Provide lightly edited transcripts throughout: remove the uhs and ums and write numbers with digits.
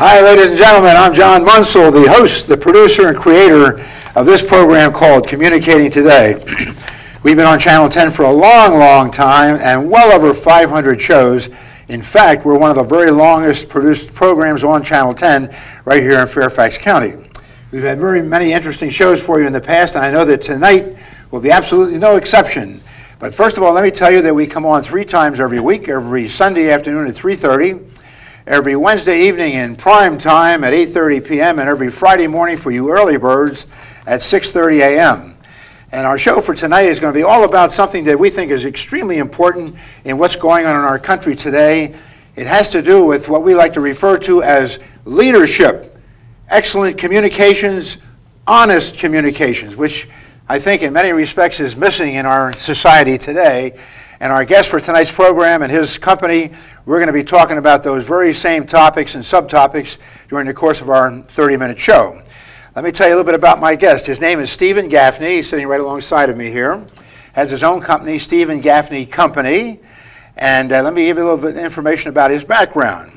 Hi, ladies and gentlemen. I'm John Monsul, the host, the producer, and creator of this program called Communicating Today. We've been on Channel 10 for a long, long time and well over 500 shows. In fact, we're one of the very longest produced programs on Channel 10 right here in Fairfax County. We've had very many interesting shows for you in the past, and I know that tonight will be absolutely no exception. But first of all, let me tell you that we come on 3 times every week, every Sunday afternoon at 3:30, every Wednesday evening in prime time at 8:30 p.m., and every Friday morning for you early birds at 6:30 a.m. And our show for tonight is going to be all about something that we think is extremely important in what's going on in our country today. It has to do with what we like to refer to as leadership, excellent communications, honest communications, which I think in many respects is missing in our society today. And our guest for tonight's program and his company, we're going to be talking about those very same topics and subtopics during the course of our 30-minute show. Let me tell you a little bit about my guest. His name is Stephen Gaffney. He's sitting right alongside of me here. Has his own company, Stephen Gaffney Company. And let me give you a little bit of information about his background.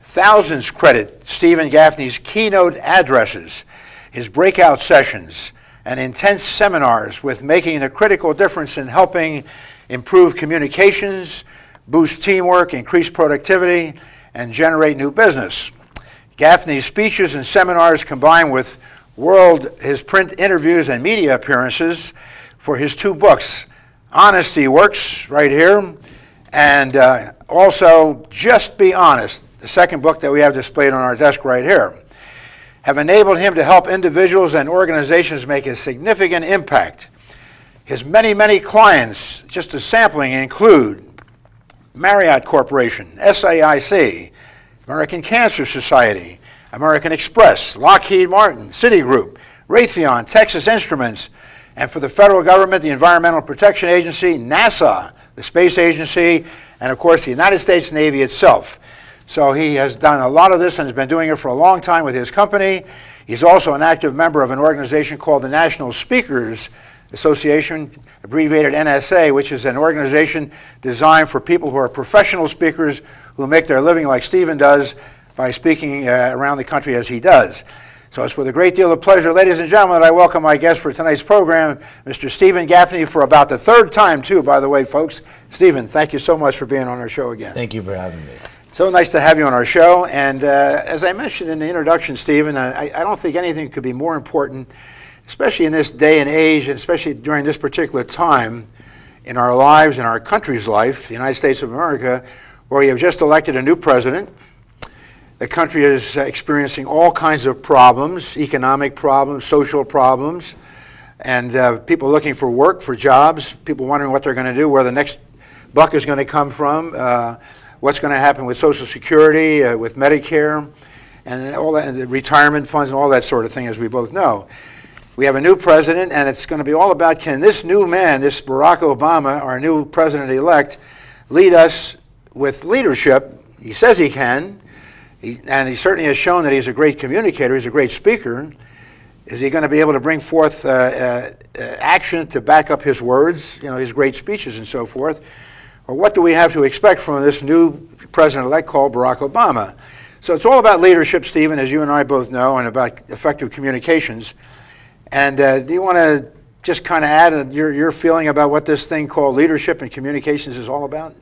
Thousands credit Stephen Gaffney's keynote addresses, his breakout sessions, and intense seminars with making a critical difference in helping improve communications, boost teamwork, increase productivity, and generate new business. Gaffney's speeches and seminars combined with his print interviews and media appearances for his 2 books, Honesty Works, right here, and also Just Be Honest, the second book that we have displayed on our desk right here, have enabled him to help individuals and organizations make a significant impact. His many, many clients, just a sampling, include Marriott Corporation, SAIC, American Cancer Society, American Express, Lockheed Martin, Citigroup, Raytheon, Texas Instruments, and for the federal government, the Environmental Protection Agency, NASA, the Space Agency, and of course the United States Navy itself. So he has done a lot of this and has been doing it for a long time with his company. He's also an active member of an organization called the National Speakers Association, abbreviated NSA, which is an organization designed for people who are professional speakers who make their living like Stephen does by speaking around the country as he does. So it's with a great deal of pleasure, ladies and gentlemen, that I welcome my guest for tonight's program, Mr. Stephen Gaffney, for about the 3rd time, too, by the way, folks. Stephen, thank you so much for being on our show again. Thank you for having me. So nice to have you on our show. And as I mentioned in the introduction, Stephen, I don't think anything could be more important, especially in this day and age, and especially during this particular time in our lives, in our country's life, the United States of America, where we have just elected a new president. The country is experiencing all kinds of problems, economic problems, social problems, and people looking for work, for jobs, people wondering what they're going to do, where the next buck is going to come from, what's going to happen with Social Security, with Medicare, and all that, and the retirement funds and all that sort of thing, as we both know. We have a new president, and it's going to be all about, can this new man, this Barack Obama, our new president-elect, lead us with leadership? He says he can, and he certainly has shown that he's a great communicator, he's a great speaker. Is he going to be able to bring forth action to back up his words, his great speeches and so forth? Or what do we have to expect from this new president-elect called Barack Obama? So it's all about leadership, Stephen, as you and I both know, and about effective communications. And do you want to just kind of add your feeling about what this thing called leadership and communications is all about?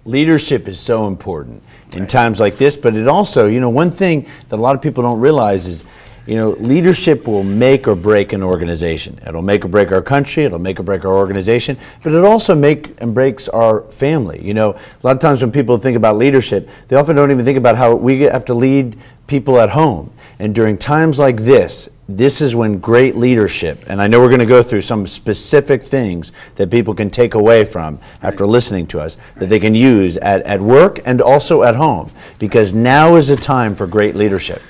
Leadership is so important in times like this, but it also, one thing that a lot of people don't realize is, leadership will make or break an organization. It'll make or break our country, it'll make or break our organization, but it also makes and breaks our family. A lot of times when people think about leadership, they often don't even think about how we have to lead people at home. And during times like this is when great leadership, and I know we're going to go through some specific things that people can take away from after listening to us, that they can use at work and also at home, because now is a time for great leadership.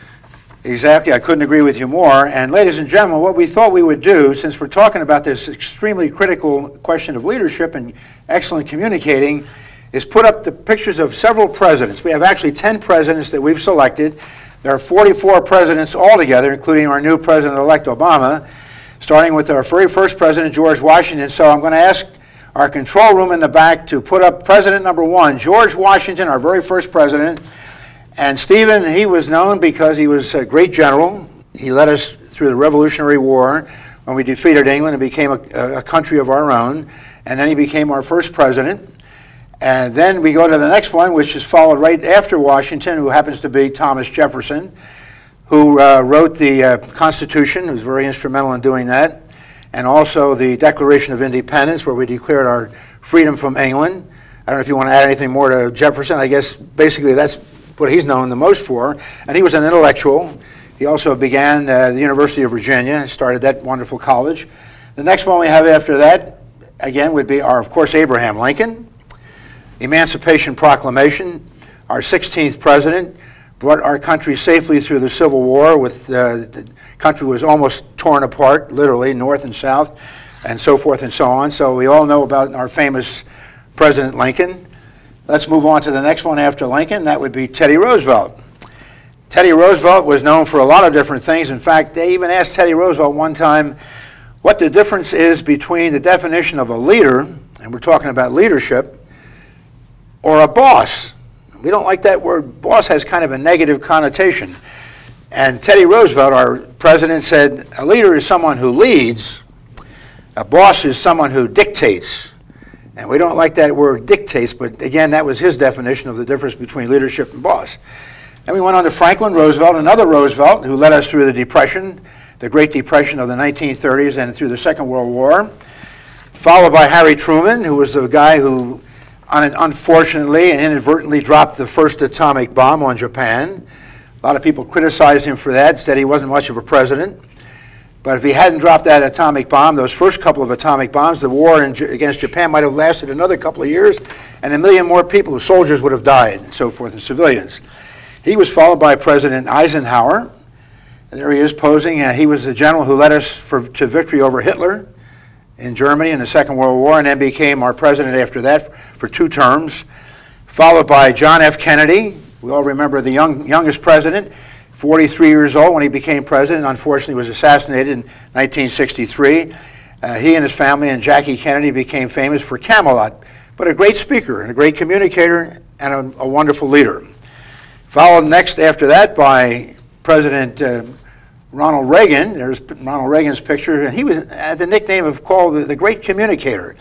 Exactly. I couldn't agree with you more. And ladies and gentlemen, what we thought we would do, since we're talking about this extremely critical question of leadership and excellent communicating, is put up the pictures of several presidents. We have actually 10 presidents that we've selected. There are 44 presidents altogether, including our new president-elect Obama, starting with our very first president, George Washington. So I'm going to ask our control room in the back to put up president number 1, George Washington, our very first president. And Stephen, he was known because he was a great general. He led us through the Revolutionary War when we defeated England and became a country of our own. And then he became our first president. And then we go to the next one, which is followed right after Washington, who happens to be Thomas Jefferson, who wrote the Constitution, who was very instrumental in doing that, and also the Declaration of Independence, where we declared our freedom from England. I don't know if you want to add anything more to Jefferson. I guess basically that's what he's known the most for. And he was an intellectual. He also began the University of Virginia, started that wonderful college. The next one we have after that, again, would be, of course, Abraham Lincoln. Emancipation Proclamation, our 16th president, brought our country safely through the Civil War. The country was almost torn apart, literally, north and south, and so forth and so on. So we all know about our famous President Lincoln. Let's move on to the next one after Lincoln. That would be Teddy Roosevelt. Teddy Roosevelt was known for a lot of different things. In fact, they even asked Teddy Roosevelt one time what the difference is between the definition of a leader, and we're talking about leadership, or a boss. We don't like that word. Boss has kind of a negative connotation. And Teddy Roosevelt, our president, said a leader is someone who leads, a boss is someone who dictates. And we don't like that word dictates, but again, that was his definition of the difference between leadership and boss. Then we went on to Franklin Roosevelt, another Roosevelt, who led us through the Depression, the Great Depression of the 1930s and through the Second World War, followed by Harry Truman, who was the guy who unfortunately and inadvertently dropped the first atomic bomb on Japan. A lot of people criticized him for that, said he wasn't much of a president. But if he hadn't dropped that atomic bomb, those first couple of atomic bombs, the war against Japan might have lasted another couple of years, and 1 million more people, soldiers, would have died, and so forth, and civilians. He was followed by President Eisenhower. And there he is posing. He was the general who led us to victory over Hitler in Germany in the Second World War, and then became our president after that for 2 terms, followed by John F. Kennedy. We all remember the youngest president, 43 years old when he became president. Unfortunately, was assassinated in 1963. He and his family and Jackie Kennedy became famous for Camelot, but a great speaker and a great communicator and a wonderful leader. Followed next after that by President Ronald Reagan. There's Ronald Reagan's picture, and he was the nickname of called the great communicator.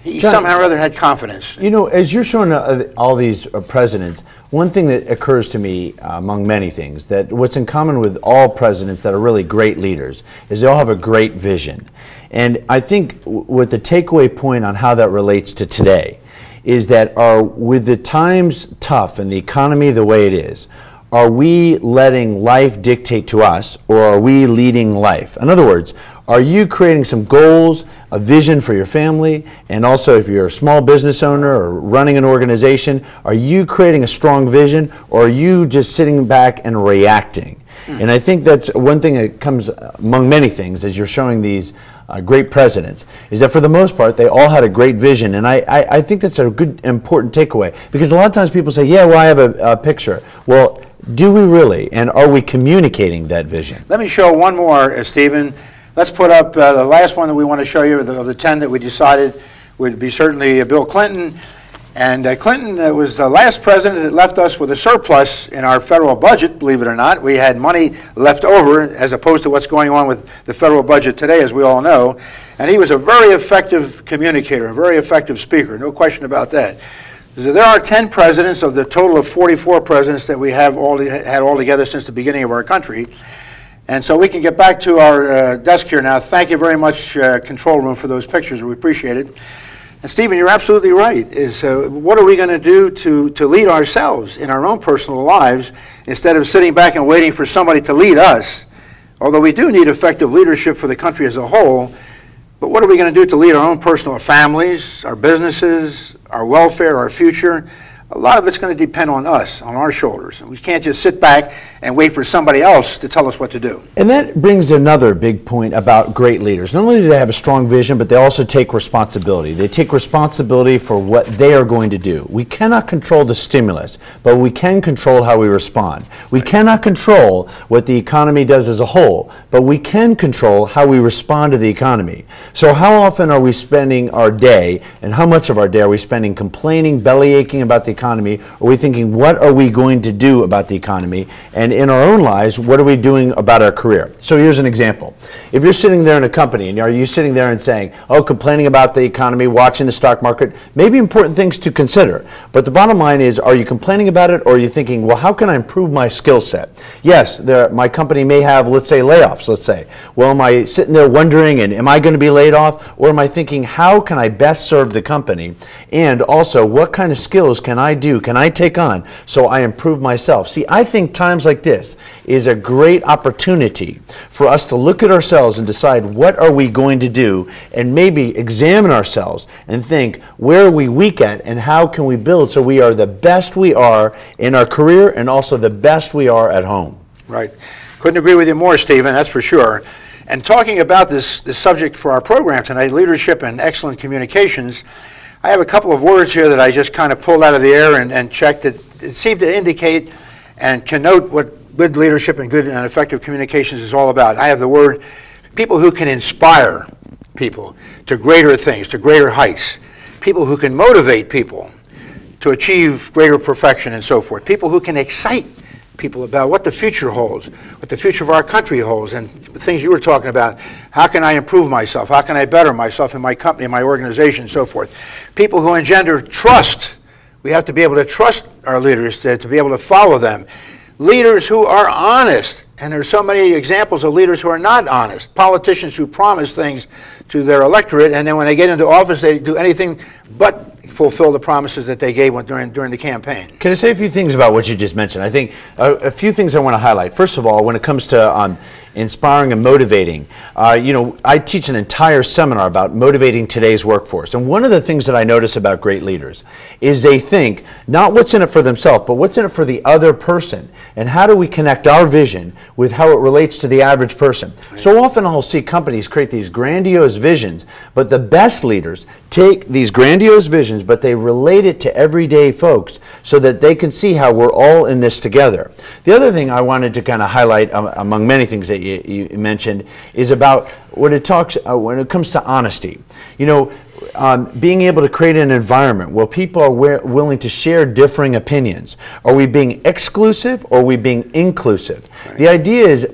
He John, somehow or other had confidence. You know, as you're showing all these presidents, one thing that occurs to me, among many things, that what's in common with all presidents that are really great leaders is they all have a great vision. And I think what the takeaway point on how that relates to today is that with the times tough and the economy the way it is, are we letting life dictate to us, or are we leading life? In other words, are you creating some goals, a vision for your family, and also if you're a small business owner or running an organization, are you creating a strong vision, or are you just sitting back and reacting? And I think that's one thing that comes among many things as you're showing these great presidents, is that for the most part, they all had a great vision. And I think that's a good, important takeaway, because a lot of times people say, yeah, well, I have a picture. Well, do we really? And are we communicating that vision? Let me show one more, Stephen. Let's put up the last one that we want to show you of the 10 that we decided would be certainly Bill Clinton. And Clinton was the last president that left us with a surplus in our federal budget, believe it or not. We had money left over as opposed to what's going on with the federal budget today, as we all know. And he was a very effective communicator, a very effective speaker, no question about that. So there are 10 presidents of the total of 44 presidents that we have had all together since the beginning of our country. And so we can get back to our desk here now. Thank you very much, Control Room, for those pictures. We appreciate it. And Stephen, you're absolutely right. What are we going to do to lead ourselves in our own personal lives instead of sitting back and waiting for somebody to lead us? Although we do need effective leadership for the country as a whole, but what are we going to do to lead our own personal families, our businesses, our welfare, our future? A lot of it's going to depend on us, on our shoulders. We can't just sit back and wait for somebody else to tell us what to do. And that brings another big point about great leaders. Not only do they have a strong vision, but they also take responsibility. They take responsibility for what they are going to do. We cannot control the stimulus, but we can control how we respond. We cannot control what the economy does as a whole, but we can control how we respond to the economy. So how often are we spending our day, and how much of our day are we spending complaining, belly aching about the economy? Are we thinking, what are we going to do about the economy? And in our own lives, what are we doing about our career? So here's an example. If you're sitting there in a company, and are you sitting there and saying, oh, complaining about the economy, watching the stock market, maybe important things to consider. But the bottom line is, are you complaining about it, or are you thinking, well, how can I improve my skill set? Yes, my company may have, let's say, layoffs, let's say. Well, am I sitting there wondering, and am I going to be laid off? Or am I thinking, how can I best serve the company? And also, what kind of skills can I do, can I take on, so I improve myself? See, I think times like this is a great opportunity for us to look at ourselves and decide what are we going to do, and maybe examine ourselves and think, where are we weak at and how can we build so we are the best we are in our career and also the best we are at home. Right. Couldn't agree with you more, Stephen, that's for sure. And talking about this subject for our program tonight, leadership and excellent communications, I have a couple of words here that I just kind of pulled out of the air and checked that it seemed to indicate and connote what good leadership and good and effective communications is all about. I have the word people who can inspire people to greater things, to greater heights. People who can motivate people to achieve greater perfection and so forth. People who can excite people about what the future holds, what the future of our country holds, and the things you were talking about. How can I improve myself? How can I better myself in my company, in my organization, and so forth? People who engender trust. We have to be able to trust our leaders, to be able to follow them. Leaders who are honest, and there's so many examples of leaders who are not honest. Politicians who promise things to their electorate, and then when they get into office, they do anything but fulfill the promises that they gave during the campaign. Can I say a few things about what you just mentioned? I think a few things I want to highlight. First of all, when it comes to inspiring and motivating, I teach an entire seminar about motivating today's workforce. And one of the things that I notice about great leaders is they think not what's in it for themselves, but what's in it for the other person. And how do we connect our vision with how it relates to the average person? Right. So often I'll see companies create these grandiose visions, but the best leaders take these grandiose visions, but they relate it to everyday folks so that they can see how we're all in this together. The other thing I wanted to kind of highlight, among many things that you mentioned, is about when it comes to honesty. Being able to create an environment where people are willing to share differing opinions. Are we being exclusive or are we being inclusive? Right. The idea is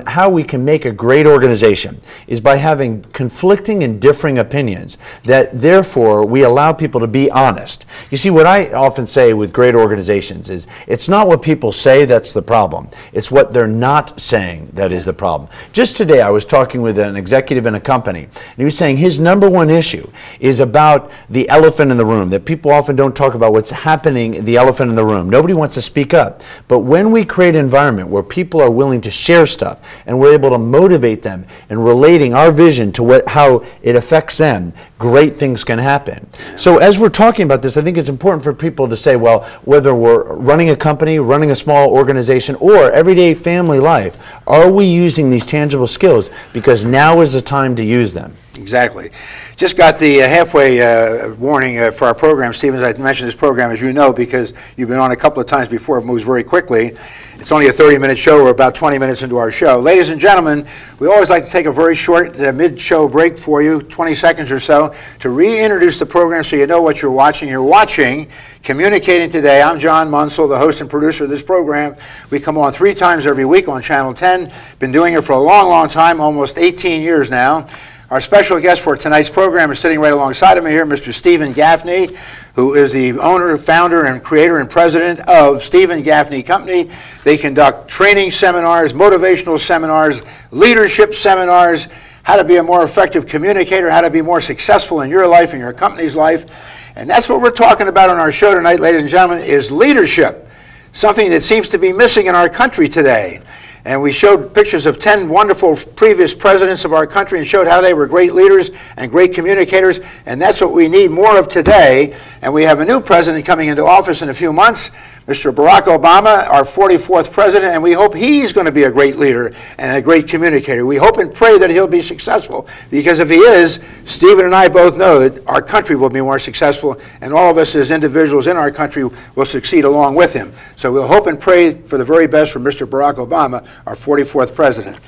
how we can make a great organization is by having conflicting and differing opinions, that therefore we allow people to be honest. You see, what I often say with great organizations is it's not what people say that's the problem. It's what they're not saying that is the problem. Just today I was talking with an executive in a company, and he was saying his number one issue is about the elephant in the room, that people often don't talk about what's happening, the elephant in the room. Nobody wants to speak up. But when we create an environment where people are willing to share stuff and we're able to motivate them and relating our vision to how it affects them, great things can happen. So as we're talking about this, I think it's important for people to say, well, whether we're running a company, running a small organization, or everyday family life, are we using these tangible skills? Because now is the time to use them. Exactly. Just got the halfway warning for our program. Stevens, I mentioned this program, as you know, because you've been on a couple of times before. It moves very quickly. It's only a 30-minute show. We're about 20 minutes into our show. Ladies and gentlemen, we always like to take a very short mid-show break for you, 20 seconds or so, to reintroduce the program so you know what you're watching. You're watching Communicating Today. I'm John Monsul, the host and producer of this program. We come on 3 times every week on Channel 10. Been doing it for a long, long time, almost 18 years now. Our special guest for tonight's program is sitting right alongside of me here, Mr. Stephen Gaffney, who is the owner, founder, and creator and president of Stephen Gaffney Company. They conduct training seminars, motivational seminars, leadership seminars, how to be a more effective communicator, how to be more successful in your life and your company's life. And that's what we're talking about on our show tonight, ladies and gentlemen, is leadership, something that seems to be missing in our country today. And we showed pictures of 10 wonderful previous presidents of our country and showed how they were great leaders and great communicators, and that's what we need more of today. And we have a new president coming into office in a few months, Mr. Barack Obama, our 44th president, and we hope he's going to be a great leader and a great communicator. We hope and pray that he'll be successful, because if he is, Stephen and I both know that our country will be more successful, and all of us as individuals in our country will succeed along with him. So we'll hope and pray for the very best for Mr. Barack Obama, our 44th president.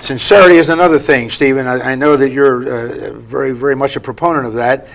Sincerity is another thing, Stephen. I know that you're very, very much a proponent of that.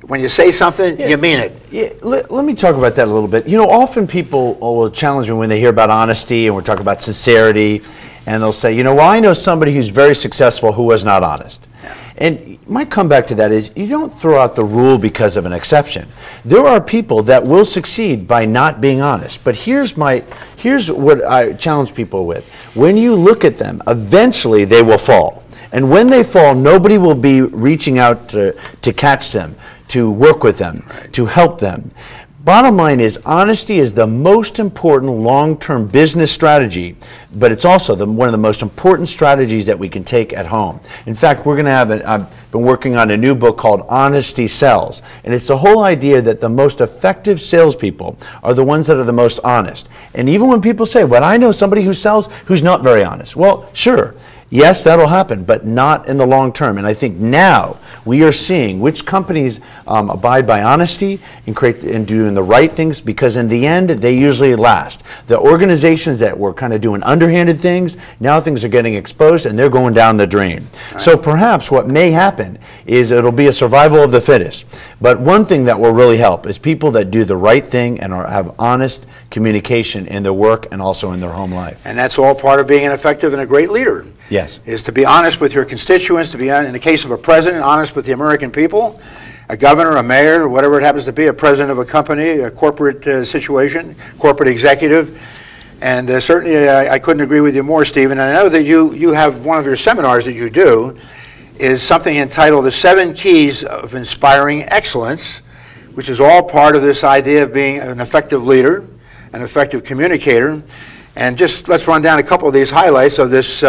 When you say something, you mean it. Yeah, let me talk about that a little bit. You know, often people will challenge me when they hear about honesty and we're talking about sincerity, and they'll say, you know, well, I know somebody who's very successful who was not honest. Yeah. And my comeback to that is, you don't throw out the rule because of an exception. There are people that will succeed by not being honest. But here's what I challenge people with. When you look at them, eventually they will fall. And when they fall, nobody will be reaching out to catch them, to work with them, to help them. Bottom line is, honesty is the most important long-term business strategy, but it's also one of the most important strategies that we can take at home. In fact, we're going to have I've been working on a new book called Honesty Sells, and it's the whole idea that the most effective salespeople are the ones that are the most honest. And even when people say, well, I know somebody who sells who's not very honest. Well, sure. Yes, that'll happen, but not in the long term. And I think now we are seeing which companies abide by honesty and doing the right things, because in the end, they usually last. The organizations that were kind of doing underhanded things, now things are getting exposed and they're going down the drain. Right. So perhaps what may happen is it'll be a survival of the fittest. But one thing that will really help is people that do the right thing and have honest communication in their work and also in their home life. And that's all part of being an effective and a great leader. Yes. Is to be honest with your constituents, to be, in the case of a president, honest with the American people, a governor, a mayor, whatever it happens to be, a president of a company, a corporate situation, corporate executive. And certainly I couldn't agree with you more, Stephen. And I know that you have one of your seminars that you do is something entitled The 7 Keys of Inspiring Excellence, which is all part of this idea of being an effective leader, an effective communicator. And just let's run down a couple of these highlights of this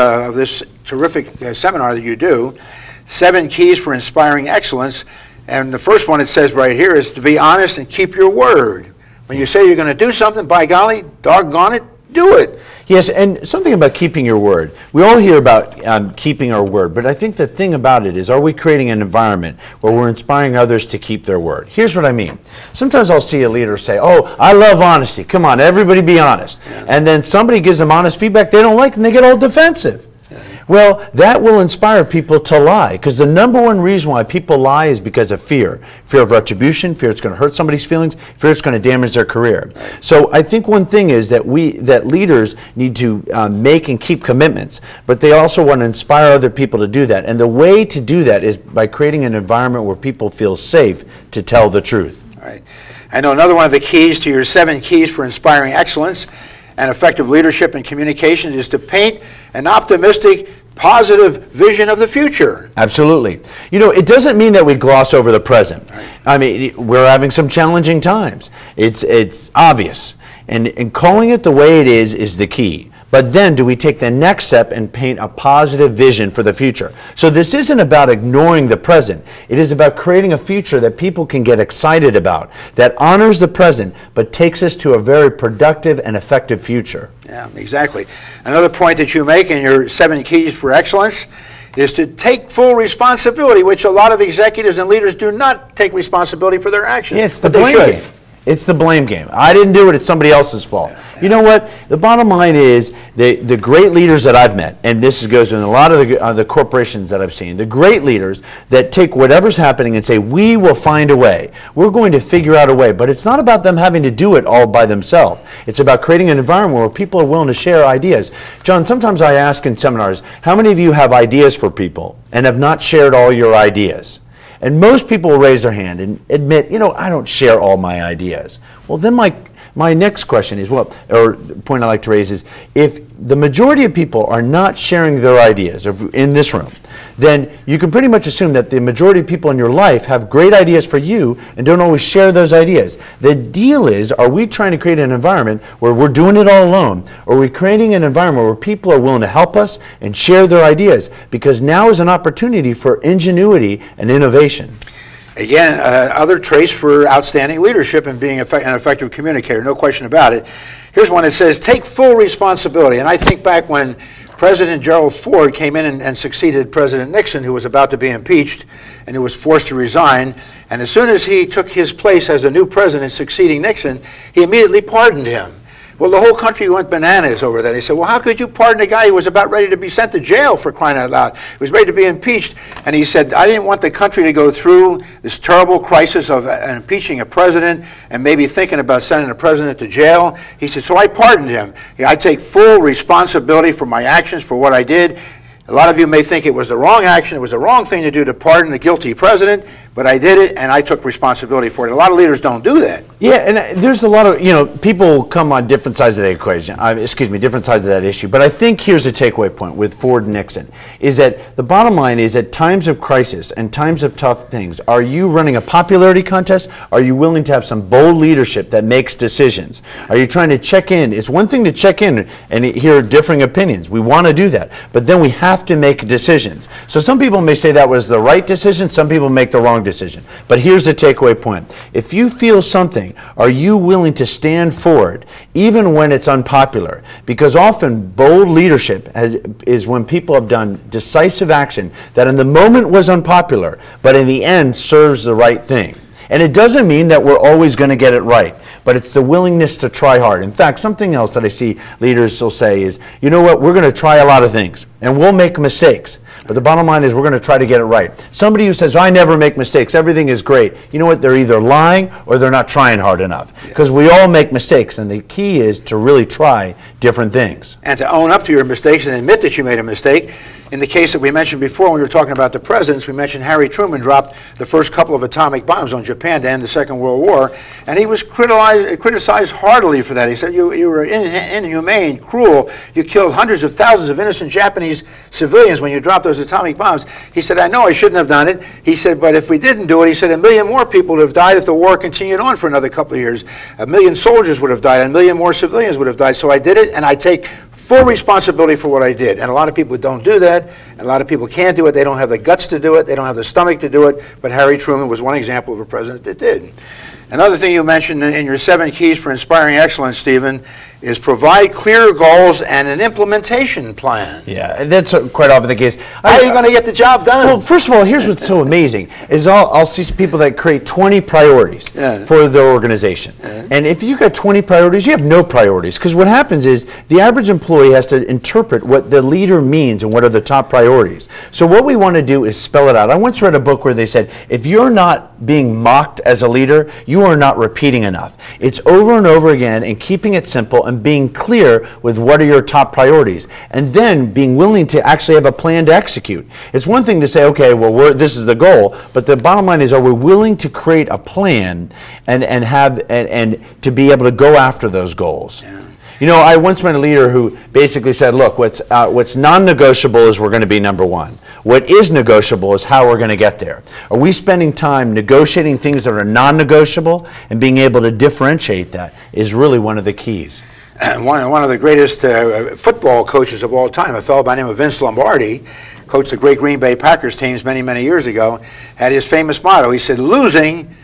terrific seminar that you do. 7 Keys for Inspiring Excellence. And the first one it says right here is to be honest and keep your word. When you say you're going to do something, by golly, doggone it, do it. Yes, and something about keeping your word. We all hear about keeping our word, but I think the thing about it is, are we creating an environment where we're inspiring others to keep their word? Here's what I mean. Sometimes I'll see a leader say, oh, I love honesty. Come on, everybody be honest. Yeah. And then somebody gives them honest feedback they don't like, and they get all defensive. Well, that will inspire people to lie, because the number one reason why people lie is because of fear. Fear of retribution, fear it's going to hurt somebody's feelings, fear it's going to damage their career. So I think one thing is that leaders need to make and keep commitments, but they also want to inspire other people to do that. And the way to do that is by creating an environment where people feel safe to tell the truth. All right. I know another one of the keys to your 7 keys for inspiring excellence and effective leadership and communication is to paint an optimistic, positive vision of the future. Absolutely. You know, it doesn't mean that we gloss over the present. Right. I mean, we're having some challenging times. It's obvious. And calling it the way it is the key. But then do we take the next step and paint a positive vision for the future? So this isn't about ignoring the present. It is about creating a future that people can get excited about, that honors the present, but takes us to a very productive and effective future. Yeah, exactly. Another point that you make in your 7 keys for excellence is to take full responsibility, which a lot of executives and leaders do not take responsibility for their actions. Yeah, it's the blame game. It's the blame game. I didn't do it, it's somebody else's fault. Yeah. You know what? The bottom line is the great leaders that I've met, and this goes in a lot of the corporations that I've seen, the great leaders that take whatever's happening and say, we will find a way. We're going to figure out a way. But it's not about them having to do it all by themselves. It's about creating an environment where people are willing to share ideas. John, sometimes I ask in seminars, how many of you have ideas for people and have not shared all your ideas? And most people will raise their hand and admit, you know, I don't share all my ideas. Well, then My next question is, well, or the point I like to raise is, if the majority of people are not sharing their ideas in this room, then you can pretty much assume that the majority of people in your life have great ideas for you and don't always share those ideas. The deal is, are we trying to create an environment where we're doing it all alone, or are we creating an environment where people are willing to help us and share their ideas? Because now is an opportunity for ingenuity and innovation. Again, other traits for outstanding leadership and being an effective communicator, no question about it. Here's one that says, take full responsibility. And I think back when President Gerald Ford came in and succeeded President Nixon, who was about to be impeached and who was forced to resign. And as soon as he took his place as the new president succeeding Nixon, he immediately pardoned him. Well, the whole country went bananas over that. They said, well, how could you pardon a guy who was about ready to be sent to jail, for crying out loud? He was ready to be impeached. And he said, I didn't want the country to go through this terrible crisis of impeaching a president and maybe thinking about sending a president to jail. He said, so I pardoned him. I take full responsibility for my actions, for what I did. A lot of you may think it was the wrong action, it was the wrong thing to do to pardon a guilty president, but I did it and I took responsibility for it. A lot of leaders don't do that. Yeah, and there's a lot of, people come on different sides of the equation, different sides of that issue. But I think here's a takeaway point with Ford and Nixon, is that the bottom line is, at times of crisis and times of tough things, are you running a popularity contest? Are you willing to have some bold leadership that makes decisions? Are you trying to check in? It's one thing to check in and hear differing opinions. We want to do that. But then we have to make decisions. So some people may say that was the right decision, some people make the wrong decision. But here's the takeaway point. If you feel something, are you willing to stand for it, even when it's unpopular? Because often bold leadership is when people have done decisive action that in the moment was unpopular, but in the end serves the right thing. And it doesn't mean that we're always going to get it right, but it's the willingness to try hard. In fact, something else that I see leaders will say is, you know what, we're going to try a lot of things, and we'll make mistakes. But the bottom line is we're going to try to get it right. Somebody who says, I never make mistakes, everything is great, you know what, they're either lying or they're not trying hard enough. Because we all make mistakes, and the key is to really try different things. And to own up to your mistakes and admit that you made a mistake. In the case that we mentioned before when we were talking about the presidents, we mentioned Harry Truman dropped the first couple of atomic bombs on Japan to end the Second World War, and he was criticized heartily for that. He said, you were inhumane, cruel, you killed hundreds of thousands of innocent Japanese civilians when you dropped those atomic bombs. He said, I know I shouldn't have done it. He said, but if we didn't do it, he said, 1 million more people would have died if the war continued on for another couple of years. 1 million soldiers would have died, 1 million more civilians would have died. So I did it, and I take full responsibility for what I did. And a lot of people don't do that, and a lot of people can't do it. They don't have the guts to do it. They don't have the stomach to do it. But Harry Truman was one example of a president that did. Another thing you mentioned in your 7 keys for inspiring excellence, Stephen, is provide clear goals and an implementation plan. Yeah, that's quite often the case. How are you going to get the job done? Well, first of all, here's what's so amazing, is I'll see people that create 20 priorities for their organization. And if you've got 20 priorities, you have no priorities. Because what happens is the average employee has to interpret what the leader means and what are the top priorities. So what we want to do is spell it out. I once read a book where they said, if you're not being mocked as a leader, you are not repeating enough. It's over and over again and keeping it simple and being clear with what are your top priorities, and then being willing to actually have a plan to execute. It's one thing to say, okay, well, this is the goal, but the bottom line is, are we willing to create a plan and to be able to go after those goals? Yeah. You know, I once met a leader who basically said, look, what's non-negotiable is we're going to be number one. What is negotiable is how we're going to get there. Are we spending time negotiating things that are non-negotiable, and being able to differentiate that is really one of the keys. One of the greatest football coaches of all time, a fellow by the name of Vince Lombardi, coached the great Green Bay Packers teams many, many years ago, had his famous motto. He said, losing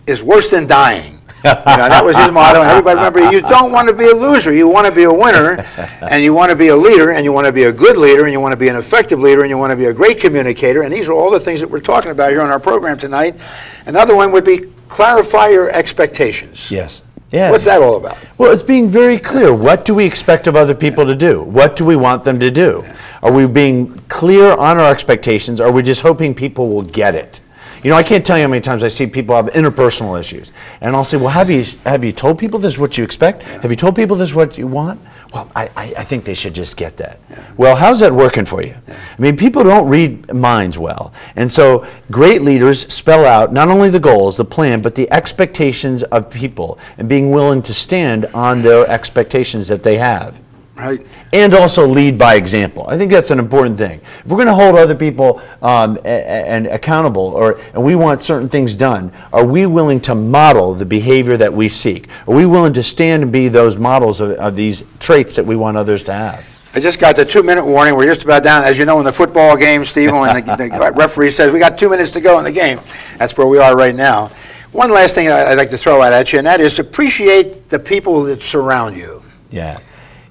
is worse than dying. That was his motto, and everybody remember, you don't want to be a loser. You want to be a winner, and you want to be a leader, and you want to be a good leader, and you want to be an effective leader, and you want to be a great communicator, and these are all the things that we're talking about here on our program tonight. Another one would be clarify your expectations. Yes. Yeah. What's that all about? Well, it's being very clear. What do we expect of other people to do? What do we want them to do? Are we being clear on our expectations? Or are we just hoping people will get it? You know, I can't tell you how many times I see people have interpersonal issues. And I'll say, well, have you told people this is what you expect? Yeah. Have you told people this is what you want? Well, I think they should just get that. Yeah. Well, how's that working for you? Yeah. I mean, people don't read minds well. And so great leaders spell out not only the goals, the plan, but the expectations of people and being willing to stand on their expectations that they have. Right. And also lead by example. I think that's an important thing. If we're going to hold other people and accountable, and we want certain things done, are we willing to model the behavior that we seek? Are we willing to stand and be those models of these traits that we want others to have? I just got the 2-minute warning. We're just about down. As you know, in the football game, Stephen, when the referee says we got 2 minutes to go in the game, that's where we are right now. One last thing I'd like to throw out at you, and that is appreciate the people that surround you. Yeah.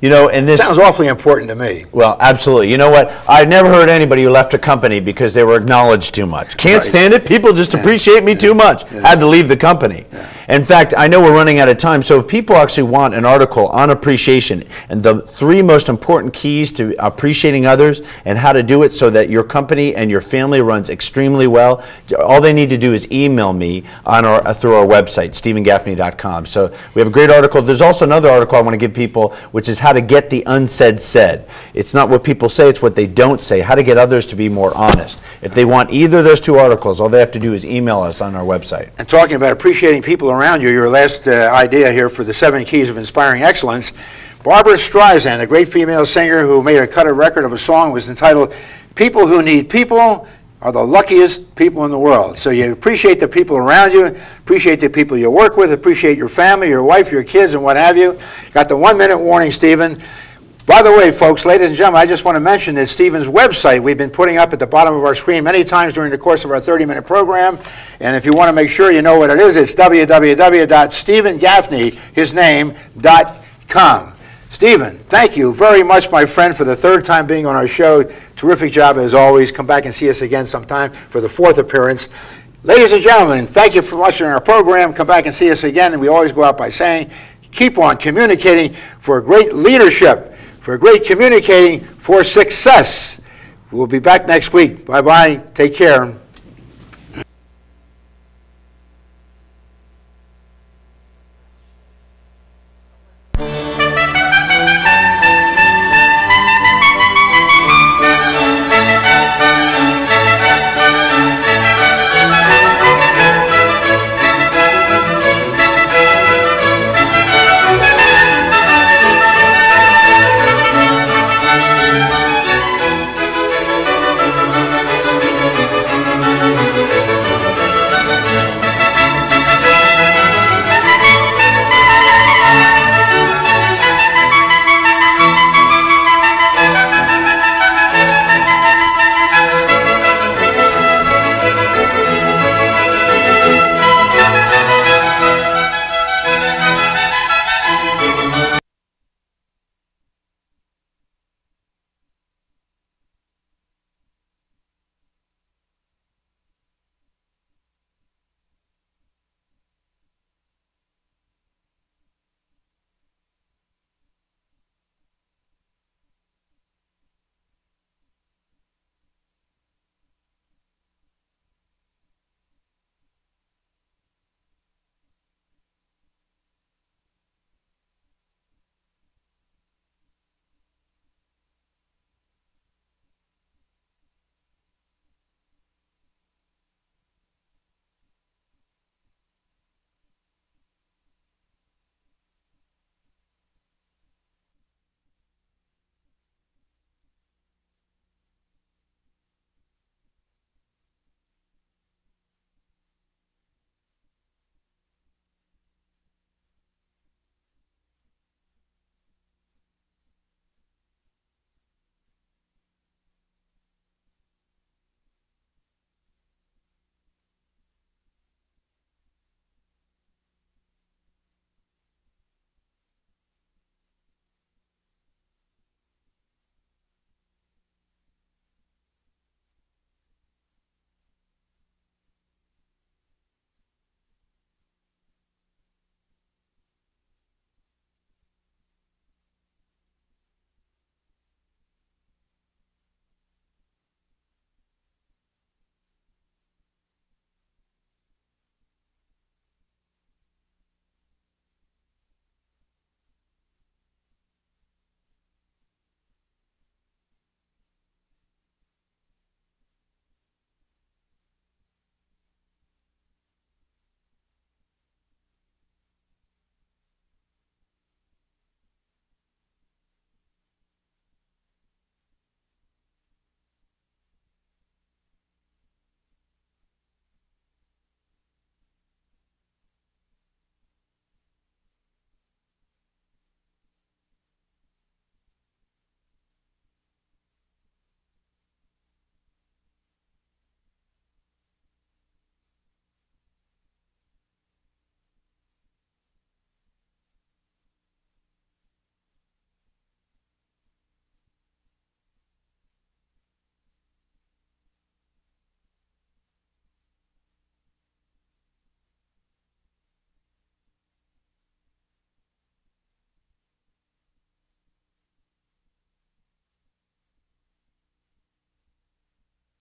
You know, and this sounds awfully important to me. Well, absolutely. You know what? I've never heard anybody who left a company because they were acknowledged too much. Can't stand it. People just appreciate me too much. Had to leave the company. In fact, I know we're running out of time, so if people actually want an article on appreciation and the 3 most important keys to appreciating others and how to do it so that your company and your family runs extremely well, all they need to do is email me on through our website, stephengaffney.com. So we have a great article. There's also another article I want to give people, which is how to get the unsaid said. It's not what people say, it's what they don't say. How to get others to be more honest. If they want either of those 2 articles, all they have to do is email us on our website. And talking about appreciating people around you, your last idea here for the 7 keys of inspiring excellence, Barbara Streisand, a great female singer who made a cut of record of a song, was entitled, "People Who Need People Are the Luckiest People in the World." So you appreciate the people around you, appreciate the people you work with, appreciate your family, your wife, your kids, and what have you. Got the 1-minute warning, Stephen. By the way, folks, ladies and gentlemen, I just want to mention that Stephen's website we've been putting up at the bottom of our screen many times during the course of our 30-minute program. And if you want to make sure you know what it is, it's www.stephengaffney.com. Stephen, thank you very much, my friend, for the 3rd time being on our show. Terrific job as always. Come back and see us again sometime for the 4th appearance. Ladies and gentlemen, thank you for watching our program. Come back and see us again. And we always go out by saying, keep on communicating for great leadership, for great communicating for success. We'll be back next week. Bye-bye. Take care.